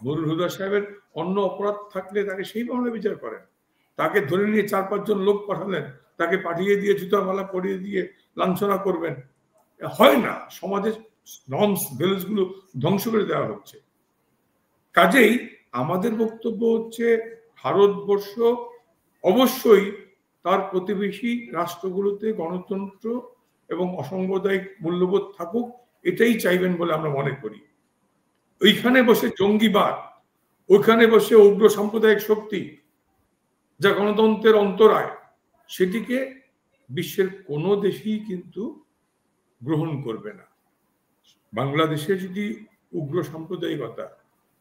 নুরুল হুদা সাহেবের অন্য অপরাধ থাকলে তাকে সেই মামলায় বিচার করেন। তাকে ধরে নিয়ে 4-5 জন লোক পাঠালেন, তাকে পাঠিয়ে দিয়ে জুতার মালা পরিয়ে দিয়ে লাঞ্ছনা করবেন, হয় না। সমাজের নর্মস ভ্যালুস গুলো ধ্বংস করে দেওয়া হচ্ছে। কাজেই আমাদের বক্তব্য হচ্ছে ভারতবর্ষ অবশ্যই তার প্রতিবেশী রাষ্ট্রগুলোতে গণতন্ত্র এবং অসাম্প্রদায়িক মূল্যবোধ থাকুক, এটাই চাইবেন বলে আমরা মনে করি। ওইখানে বসে জঙ্গিবাদ, ওইখানে বসে উগ্র সাম্প্রদায়িক শক্তি যা গণতন্ত্রের অন্তরায়, সেটিকে বিশ্বের কোনো দেশই কিন্তু গ্রহণ করবে না। বাংলাদেশে যদি উগ্র সাম্প্রদায়িকতা,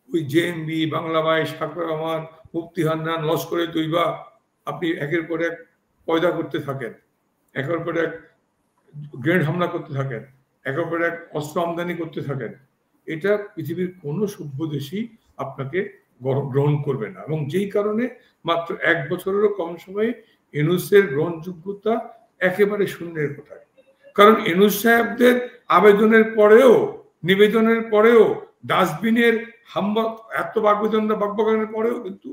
ওই জেএমবি, বাংলাবাই, শাকর রহমান, মুফতি হান্নান, লস্করে তৈবা আপনি একের পর এক পয়দা করতে থাকেন, একের পর এক গ্রেনেড হামলা করতে থাকেন, একের পর এক অস্ত্র আমদানি করতে থাকেন, এটা পৃথিবীর কোনো সভ্য দেশই আপনাকে গ্রহণ করবে না। এবং যেই কারণে মাত্র 1 বছরেরও কম সময়ে ইউনূসের গ্রহণযোগ্যতা একেবারে শূন্যের কোঠায়। কারণ ইউনূস সাহেবদের আবেদনের পরেও, নিবেদনের পরেও, ডাস্টবিনের হামলা, এত বাগবাগানের পরেও কিন্তু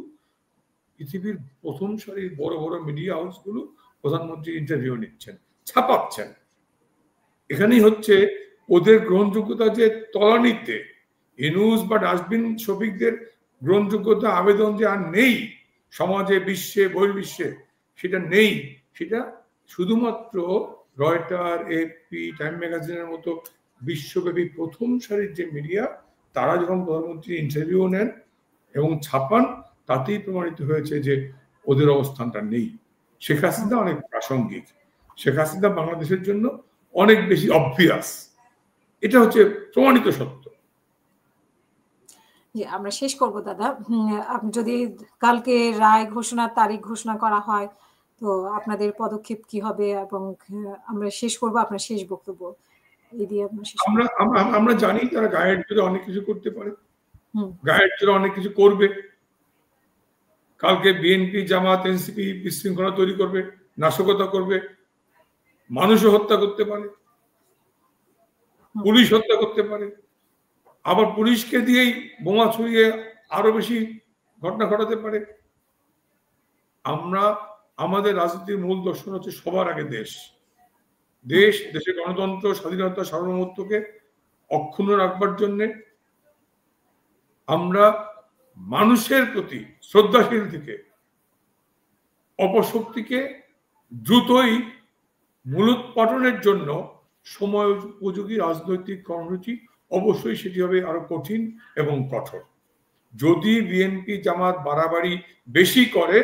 পৃথিবীর প্রথম সারির বড় বড় মিডিয়া হাউসগুলো প্রধানমন্ত্রী ইন্টারভিউ নিচ্ছেন, ছাপাচ্ছেন। এখানেই হচ্ছে ওদের গ্রহণযোগ্যতা যে তলানিতে। ইউনূস বা ডাস্টবিন শফিকদের গ্রহণযোগ্যতা আবেদন যে আর নেই সমাজে, বিশ্বে, বহির্বিশ্বে, সেটা নেই। সেটা শুধুমাত্র রয়টার, এপি, টাইম ম্যাগাজিনের মতো বিশ্বব্যাপী প্রথম সারির যে মিডিয়া, তারা যখন প্রধানমন্ত্রী ইন্টারভিউ নেন এবং ছাপান, তাতেই প্রমাণিত হয়েছে যে ওদের অবস্থানটা নেই। শেখ হাসিনা অনেক প্রাসঙ্গিক, শেখ হাসিনা বাংলাদেশের জন্য অনেক বেশি অবভিয়াস, এটা হচ্ছে প্রমাণিত সত্য। আমরা শেষ করব দাদা। যদি কালকে রায় ঘোষণার তারিখ ঘোষণা করা হয়, তো আপনাদের পদক্ষেপ কি হবে? এবং আমরা শেষ করব আপনার শেষ বক্তব্য এই দিয়ে। আমরা জানি তারা গায়ের জোরে অনেক কিছু করতে পারে, গায়ের জোরে অনেক কিছু করবে। কালকে বিএনপি, জামাত, এনসিপি বিশৃঙ্খলা তৈরি করবে, নাশকতা করবে, মানুষও হত্যা করতে পারে, পুলিশ হত্যা করতে পারে, আবার পুলিশকে দিয়েই বোমা ছুড়িয়ে আরো বেশি ঘটনা ঘটাতে পারে। আমাদের রাজনীতির মূল দর্শন হচ্ছে সবার আগে দেশ, দেশের গণতন্ত্র, স্বাধীনতা, সার্বভৌমত্বকে অক্ষুণ্ণ রাখবার জন্যে আমরা মানুষের প্রতি শ্রদ্ধাশীল থেকে অপশক্তিকে দ্রুতই মূলোৎপাটনের জন্য সময় উপযোগী রাজনৈতিক কর্মসূচি, অবশ্যই সেটি হবে আরো কঠিন এবং কঠোর। যদি বিএনপি, জামাত বাড়াবাড়ি বেশি করে,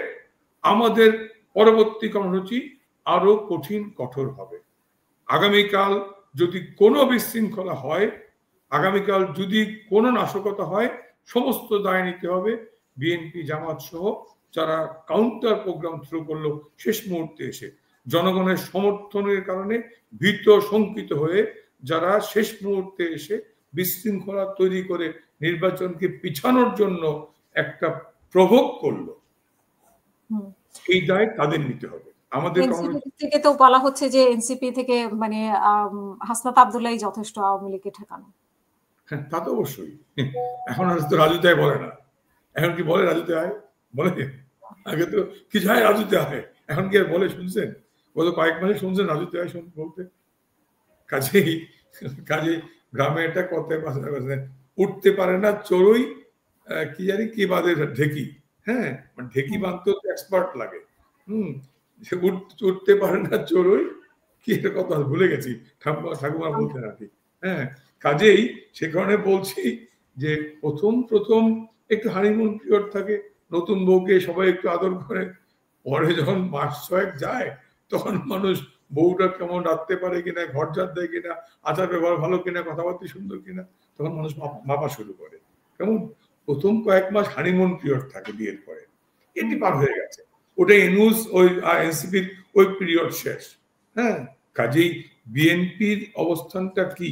আমাদের পরবর্তী কর্মসূচি আরো কঠিন, কঠোর হবে। আগামীকাল যদি কোনো বিশৃঙ্খলা হয়, আগামীকাল যদি কোনো নাশকতা হয়, সমস্ত দায় নিতে হবে বিএনপি, জামাত সহ যারা কাউন্টার প্রোগ্রাম শুরু করলো শেষ মুহূর্তে এসে, জনগণের সমর্থনের কারণে ভীত শঙ্কিত হয়ে যারা শেষ মুহূর্তে এসে বিশৃঙ্খলা তৈরি করে নির্বাচনকে পিছানোর জন্য একটা প্রভোগ করলো, এই দায় তাদের নিতে হবে। আমাদের থেকে তো বলা হচ্ছে যে এনসিপি থেকে মানে হাসনাত আব্দুল্লাহই যথেষ্ট আওয়ামী লীগকে ঠেকানো। হ্যাঁ, তা তো অবশ্যই। এখন আর তো রাজুতে বলে না, এখন কি বলে রাজুতে আয়? বলে আগে তো কিছু হয় রাজুতে আয়, এখন কি আর বলে? শুনছেন গত কয়েক মাসে শুনছেন রাজুতে আয় বলতে? কাজেই গ্রামে একটা কথায় উঠতে পারে না চড়ুই, কি জানি কি বাঁধে ঢেকি। হ্যাঁ, ঢেকি বাঁধতে এক্সপার্ট লাগে। উঠতে পারে না চড়ুই, কি এর কথা ভুলে গেছি, ঠাকুমা বলতেন আর কি। হ্যাঁ, কাজেই সে কারণে বলছি যে প্রথম একটু হানিমুন পিরিয়ড থাকে, নতুন বউকে সবাই একটু আদর করে, পরে যখন মাস 6 যায় তখন মানুষ বউটা কেমন রাখতে পারে কিনা, ঘর ঝাড় দেয় কিনা, আচার ব্যবহার ভালো কিনা, কথাবার্তা সুন্দর কিনা, তখন মানুষ মাপা শুরু করে। কেমন প্রথম কয়েক মাস হানিমুন পিরিয়ড থাকে বিয়ের পরে, এটি পার হয়ে গেছে। ওটা ইউনূস ওই এনসিপির ওই পিরিয়ড শেষ। হ্যাঁ, কাজেই বিএনপির অবস্থানটা কি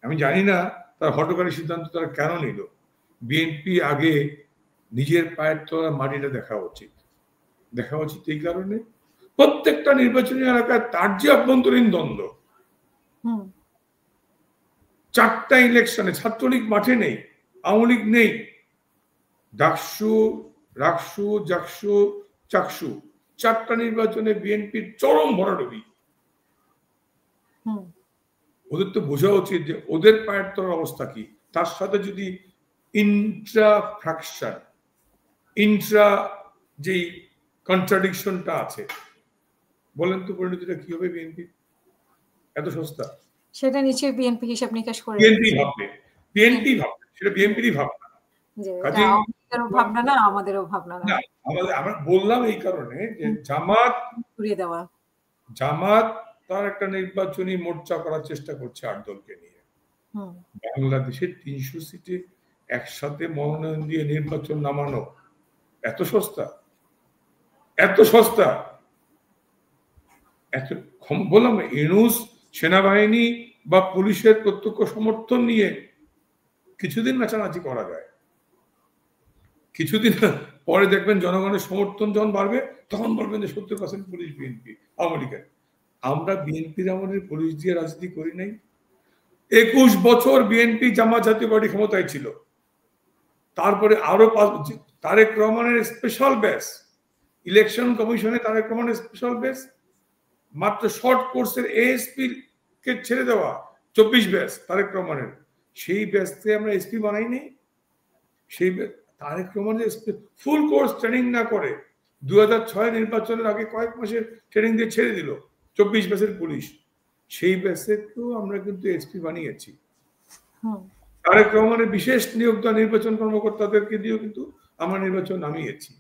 আমি জানি না, তার হঠকারী সিদ্ধান্ত তারা কেন নিল। বিএনপি আগে নিজের পায়ের তলার মাটিটা দেখা উচিত এই কারণে প্রত্যেকটা নির্বাচনী এলাকায় তার যে অভ্যন্তরীণ দ্বন্দ্ব, 4টা ইলেকশনে ছাত্রলীগ মাঠে নেই, আওয়ামী লীগ নেই, ডাকসু, রাকসু, জাকসু, চাকসু 4টা নির্বাচনে বিএনপির চরম ভরাডুবি। ওদের তো বোঝা উচিত যে ওদের পায়ের তলার অবস্থা কি। তার সাথে যদি ইন্ট্রা ফ্র্যাকশন, ইন্ট্রা যেই কন্ট্রাডিকশনটা আছে, বলেন তো পরিণতিটা কি হবে বিএনপি? এত সস্তা? সেটা নিশ্চয়ই বিএনপি হিসাব নিকাশ করে বিএনপি ভাববে, বিএনপি ভাববে, সেটা বিএনপিরই ভাবনা। ভাবনা না, আমাদেরও ভাবনা না। আমরা বললাম এই কারণে যে জামাত তার একটা নির্বাচনী মোর্চা করার চেষ্টা করছে 8 দলকে নিয়ে। বাংলাদেশের 300 সিটে একসাথে মনোনয়ন দিয়ে নির্বাচন নামানো এত সস্তা? এত সস্তা? এত বললাম ইউনূস সেনাবাহিনী বা পুলিশের প্রত্যক্ষ সমর্থন নিয়ে কিছুদিন নাচানাচি করা যায়, কিছুদিন পরে দেখবেন জনগণের সমর্থন যখন বাড়বে তখন বলবেন যে 70% পুলিশ বিএনপি আওয়ামী লীগের। আমরা বিএনপির আমলের পুলিশ দিয়ে রাজনীতি করি নাই। 21 বছর বিএনপি জামাত জাতীয় পার্টি ক্ষমতায় ছিল, তারপরে আরো 5 বছর তারেক রহমানের স্পেশাল ব্যাচ, ইলেকশন কমিশনে তারেক রহমানের স্পেশাল ব্যাচ, মাত্র শর্ট কোর্সের এএসপি কে ছেড়ে দেওয়া 24 ব্যাচ তারেক রহমানের, সেই ব্যাচে আমরা এসপি বানাই নাই। সেই তারেক রহমানের ফুল কোর্স ট্রেনিং না করে 2006 নির্বাচনের আগে কয়েক মাসের ট্রেনিং দিয়ে ছেড়ে দিল 24 ব্যাচের পুলিশ। সেই ব্যাচেকেও আমরা কিন্তু এসপি বানিয়েছি। তারেক রহমানের বিশেষ নিয়োগ দেওয়া নির্বাচন কর্মকর্তাদেরকে দিয়েও কিন্তু আমরা নির্বাচন নামিয়েছি।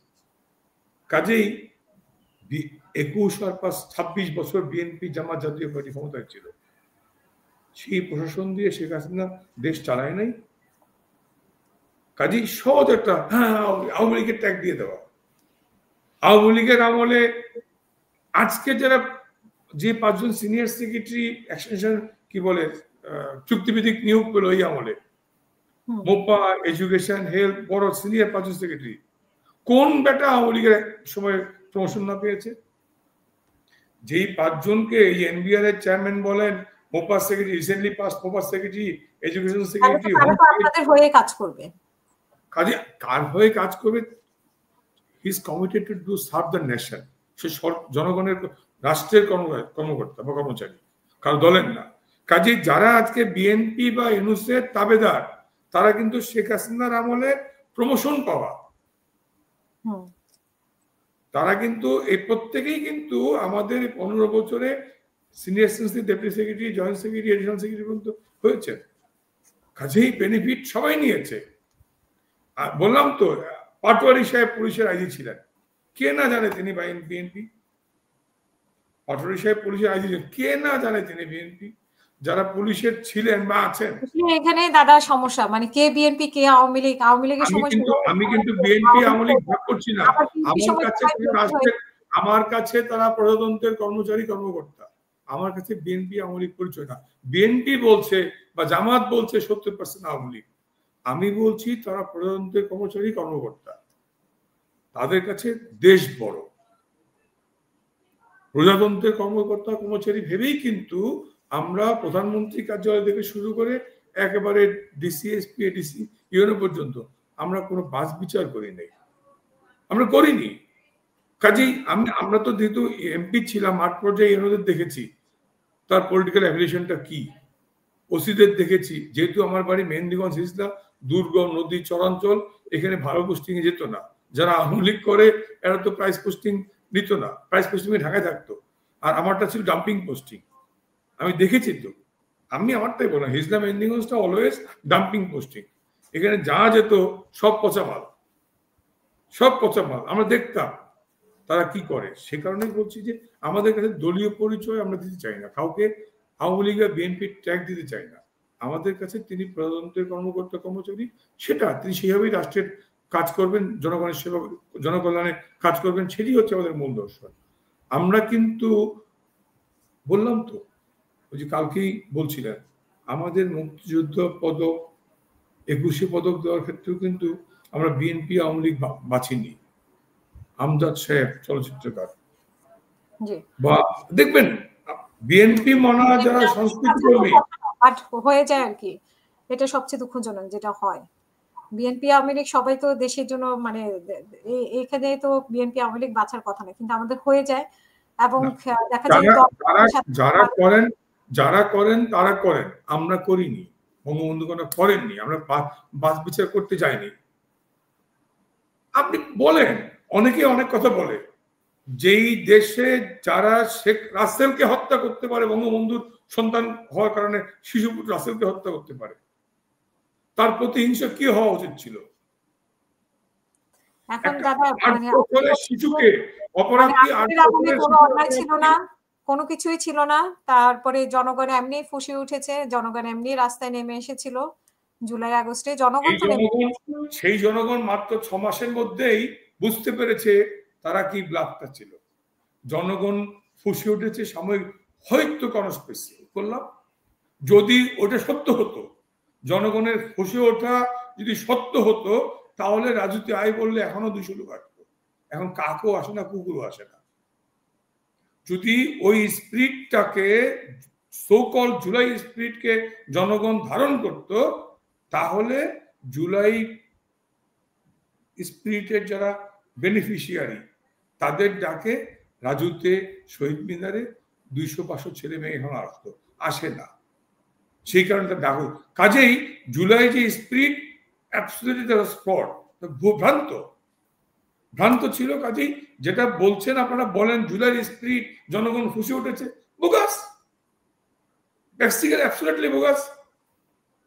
কাজেই 21 আর 5 26 বছর বিএনপি জামাত জাতীয় পার্টি ক্ষমতায় ছিল, সেই প্রশাসন দিয়ে শেখ হাসিনা দেশ চালায় নাই। কাজেই সহজ একটা আওয়ামী লীগের ট্যাগ দিয়ে দেওয়া। আওয়ামী লীগের আমলে আজকে যারা যে 5 জন সিনিয়র সেক্রেটারি এক্সটেনশন কি বলে চুক্তিভিত্তিক নিয়োগ পেল এই আমলে, মোপা, এডুকেশন, হেলথ, বড় সিনিয়র 5 জন সেক্রেটারি, কোন বেটা আওয়ামী লীগের সময় প্রমোশন না পেয়েছে? যেই 5 জনকে এই এনবিআর এর চেয়ারম্যান বলেন, MOPA secretary, recently pass MOPA secretary, education secretary, আপনাদের হয়ে কাজ করবে। কাজে কার হয়ে কাজ করবে? He is committed to do serve the nation. সে জনগণের, রাষ্ট্রের কর্মকর্তা বা কর্মচারী, কারো দলের না। কাজে যারা আজকে বিএনপি বা ইউনূসের তাবেদার, তারা কিন্তু শেখ হাসিনার আমলে প্রমোশন পাওয়া, তারা কিন্তু এই প্রত্যেকেই কিন্তু আমাদের 15 বছরে senior secretary, deputy secretary, joint secretary, additional secretary পর্যন্ত হয়েছে। কাজেই বেনিফিট সবাই নিয়েছে। বললাম তো, পাটোয়ারি সাহেব পুলিশের আইজি ছিলেন, কে না জানে তিনি বিএনপি? পাটোয়ারি সাহেব পুলিশের আইজি ছিলেন, কে না জানে তিনি বিএনপি? যারা পুলিশের ছিলেন বা আছেন, এখানে দাদা সমস্যা, মানে কে বিএনপি কে আওয়ামী লীগ। আওয়ামী লীগের সময় আমি কিন্তু বিএনপি আওয়ামী লীগ ভাগ করছি না। আমার কাছে তারা প্রজাতন্ত্রের কর্মচারী কর্মকর্তা, আমার কাছে বিএনপি আওয়ামী লীগ পরিচয় না। বিএনপি বলছে বা জামাত বলছে 70% আওয়ামী লীগ, আমি বলছি তারা প্রজাতন্ত্রের কর্মচারী কর্মকর্তা। তাদের কাছে দেশ বড়, প্রজাতন্ত্রের কর্মকর্তা কর্মচারী ভেবেই কিন্তু আমরা প্রধানমন্ত্রী কার্যালয় থেকে শুরু করে একেবারে ডিসিএসপি, এডিসি, ইউনো পর্যন্ত আমরা কোনো বাস বিচার করি নাই, আমরা করিনি। কাজেই আমরা তো যেহেতু এমপি ছিলাম, মাঠ পর্যায়ে ইউনোদের দেখেছি তার পলিটিক্যাল অ্যাফিলিয়েশনটা কি, ওসিদের দেখেছি। যেহেতু আমার বাড়ি মেহেন্দিগঞ্জ, হিজলা, দুর্গম নদী চরাঞ্চল, এখানে ভালো পোস্টিং এ যেত না। যারা আওয়ামী লীগ করে এরা তো প্রাইস পোস্টিং নিত না, প্রাইস পোস্টিং এ ঢাকায় থাকতো, আর আমারটা ছিল ডাম্পিং পোস্টিং। আমি দেখেছি তো, আমি আমারটাই বললাম, হিজলা মেহেন্দিগঞ্জটা অলওয়েজ ডাম্পিং পোস্টিং। এখানে যা যেত সব পচা মাল, সব পচা মাল। আমরা দেখতাম তারা কি করে। সে কারণেই বলছি যে আমাদের কাছে দলীয় পরিচয় আমরা দিতে চাই না, কাউকে আওয়ামী লীগ বা বিএনপির ট্যাগ দিতে চাই না। আমাদের কাছে তিনি প্রজাতন্ত্রের কর্মকর্তা কর্মচারী, সেটা তিনি সেইভাবেই রাষ্ট্রের কাজ করবেন, জনগণের সেবা, জনকল্যাণে কাজ করবেন, সেটি হচ্ছে আমাদের মূল দর্শন। আমরা কিন্তু বললাম তো, ওই যে কালকেই বলছিলেন, আমাদের মুক্তিযুদ্ধ পদক 21 পদক দেওয়ার ক্ষেত্রেও কিন্তু আমরা বিএনপি আওয়ামী লীগ বাছিনি। আমজাদ সাহেব চলচ্চিত্রকার, বা দেখবেন বিএনপি মনা যারা সংস্কৃতি কর্মী হয়ে যায় আর কি, এটা সবচেয়ে দুঃখজনক যেটা হয়। বিএনপি আওয়ামী লীগ সবাই তো দেশের জন্য মানে এখানে তো বিএনপি আওয়ামী লীগ বাঁচার কথা না, কিন্তু আমাদের হয়ে যায় এবং দেখা যায় যারা করেন তারা করেন, আমরা করিনি, বঙ্গবন্ধু কোনো করেননি, আমরা বাস বিচার করতে যাইনি। আপনি বলেন, অনেকে অনেক কথা বলে, যেই দেশে যারা শেখ রাসেলকে হত্যা করতে পারে, বঙ্গবন্ধুর সন্তান হওয়ার কারণে শিশুপুত্র রাসেলকে হত্যা করতে পারে, তার প্রতিহিংসা কি হওয়া উচিত ছিল? এখন দাদা শিশুকে অপরাধ কোনো অন্যায় ছিল না, কোনো কিছুই ছিল না। তারপরে জনগণ এমনি ফুঁসে উঠেছে, জনগণ এমনি রাস্তায় নেমে এসেছিল জুলাই আগস্টে। সেই জনগণ মাত্র 6 মাসের মধ্যেই বুঝতে পেরেছে তারা কি ব্লাফটা ছিল। জনগণ ফুঁসে উঠেছে সাময়িক, হয়তো কনস্পিরেসি বললাম, যদি ওটা সত্য হতো, জনগণের ফুঁসে ওঠা যদি সত্য হতো, তাহলে রাজুতে আয় বললে এখনো 200 লোক আসতো। এখন কাকও আসে না, কুকুরও আসে না। যদি ওই স্পিরিটটাকে, সো-কল জুলাই স্পিরিটকে জনগণ ধারণ করত, তাহলে জুলাই স্পিরিটের যারা বেনিফিশিয়ারি, তাদের ডাকে রাজুতে, শহীদ মিনারে 200-500 ছেলে মেয়ে এখন আসতো, আসে না। সেই কারণে তার ডাক। কাজেই জুলাই যে স্পিরিট ভ্রান্ত ছিল। কাজেই যেটা বলছেন আপনারা, বলেন জুলাই স্পিরিট জনগণ ফুঁসে উঠেছে, বোগাস, অ্যাবসলিউটলি বোগাস।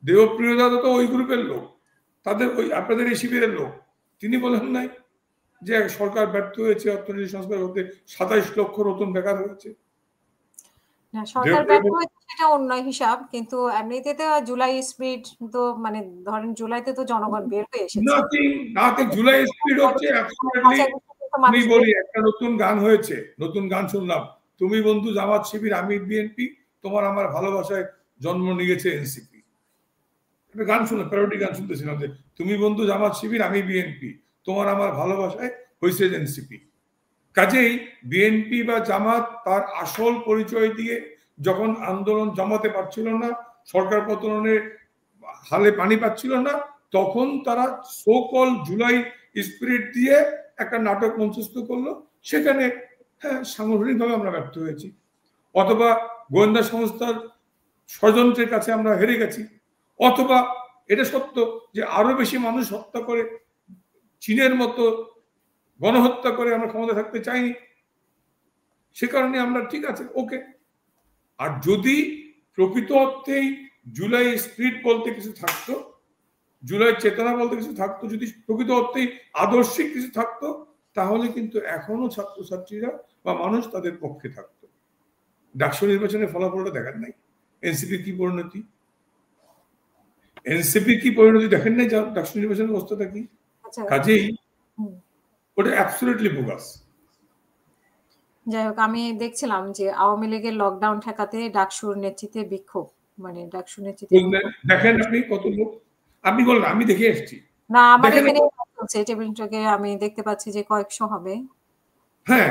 দেবপ্রিয় দাদা তো ওই গ্রুপের লোক, তাদের ওই আপনাদের এই শিবিরের লোক। তিনি বলেন নাই যে সরকার ব্যর্থ হয়েছে অর্থনীতি সংস্কার করতে, 27 লক্ষ নতুন বেকার হয়েছে? না, সরকার ব্যর্থ হয়েছে সেটা অন্য হিসাব, কিন্তু এমনিতে তো জুলাই স্পিরিট তো মানে ধরেন জুলাইতে তো জনগণ বের হয়ে এসেছে। নাথিং জুলাই স্পিরিট হচ্ছে অ্যাবসলিউটলি। আমি বলি, একটা নতুন গান হয়েছে, নতুন গান শুনলাম, তুমি বন্ধু জামাত শিবির আমি বিএনপি, তোমার আমার ভালোবাসায় জন্ম নিয়েছে এনসিপি। একটা গান শুনলাম, প্যারোডি গান শুনতেছিলাম যে তুমি বন্ধু জামাত শিবির আমি বিএনপি, তোমার আমার ভালোবাসায় হয়েছে এনসিপি। কাজেই বিএনপি বা জামাত তার আসল পরিচয় দিয়ে যখন আন্দোলন জমাতে পারছিল না, সরকার পতনের হালে পানি পাচ্ছিল না, তখন তারা সো-কল জুলাই স্পিরিট দিয়ে একটা নাটক মঞ্চস্থ করলো। সেখানে হ্যাঁ, সাংগঠনিকভাবে আমরা ব্যর্থ হয়েছি, অথবা গোয়েন্দা সংস্থার ষড়যন্ত্রের কাছে আমরা হেরে গেছি, অথবা এটা সত্য যে আরো বেশি মানুষ হত্যা করে, চীনের মতো গণহত্যা করে আমরা ক্ষমতা থাকতে চাইনি। সে কারণে আমরা ঠিক আছে, ওকে। আর যদি প্রকৃত অর্থেই জুলাই স্পিরিট বলতে কিছু থাকতো, জুলাই চেতনা বলতে কিছু থাকতো, যদি প্রকৃত অর্থেই আদর্শিক কিছু থাকতো, তাহলে কিন্তু এখনো ছাত্রছাত্রীরা বা মানুষ তাদের পক্ষে থাকতো। ডাকসু নির্বাচনের ফলাফলটা দেখেন নাই, এনসিপির কি পরিণতি, দেখেন নাই ডাকসু নির্বাচনের অবস্থাটা কি? কাজেই ওটা অ্যাবসলিউটলি বোগাস। যাই হোক, আমি দেখছিলাম যে আওয়ামী লীগের লকডাউন ঠেকাতে ডাকসুর নেতৃত্বে বিক্ষোভ, মানে ডাকসু নেতৃত্বে দেখেন আপনি কত লোক, আপনি বলেন, আমি দেখে এসেছি। না, আমার এখানে চলছে টেবিল টকে, আমি দেখতে পাচ্ছি যে কয়েকশো হবে। হ্যাঁ,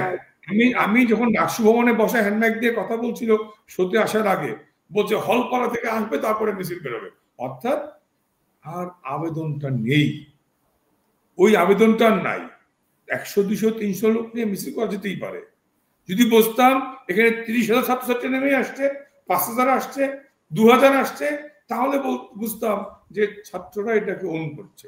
আমি যখন ডাকসু ভবনে বসে হ্যান্ডমাইক দিয়ে কথা বলছিল সত্যি আসার আগে, বলছে হলপাড়া থেকে আসবে তারপরে মিছিল বেরোবে। অর্থাৎ আর আবেদনটা নেই, ওই আবেদনটা নাই। 100, 200, 300 লোক নিয়ে মিছিল করা যেতেই পারে। যদি বসতাম এখানে 30,000 ছাত্রছাত্রী নেমে আসছে, 5,000 আসছে, 2,000 আসছে, তাহলে বুঝতাম যে ছাত্ররা এটাকে ওন করছে।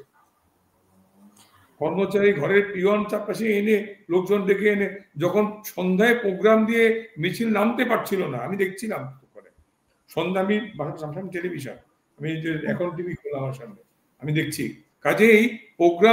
কর্মচারী ঘরের পিয়ন চারপাশে এনে, লোকজন ডেকে এনে, যখন সন্ধ্যায় প্রোগ্রাম দিয়ে মিছিল নামতে পারছিল না, আমি দেখছিলাম সন্ধ্যা, আমি টেলিভিশন, আমি যে এখন টিভি খোলা আমার সামনে, আমি দেখছি। কাজেই প্রোগ্রাম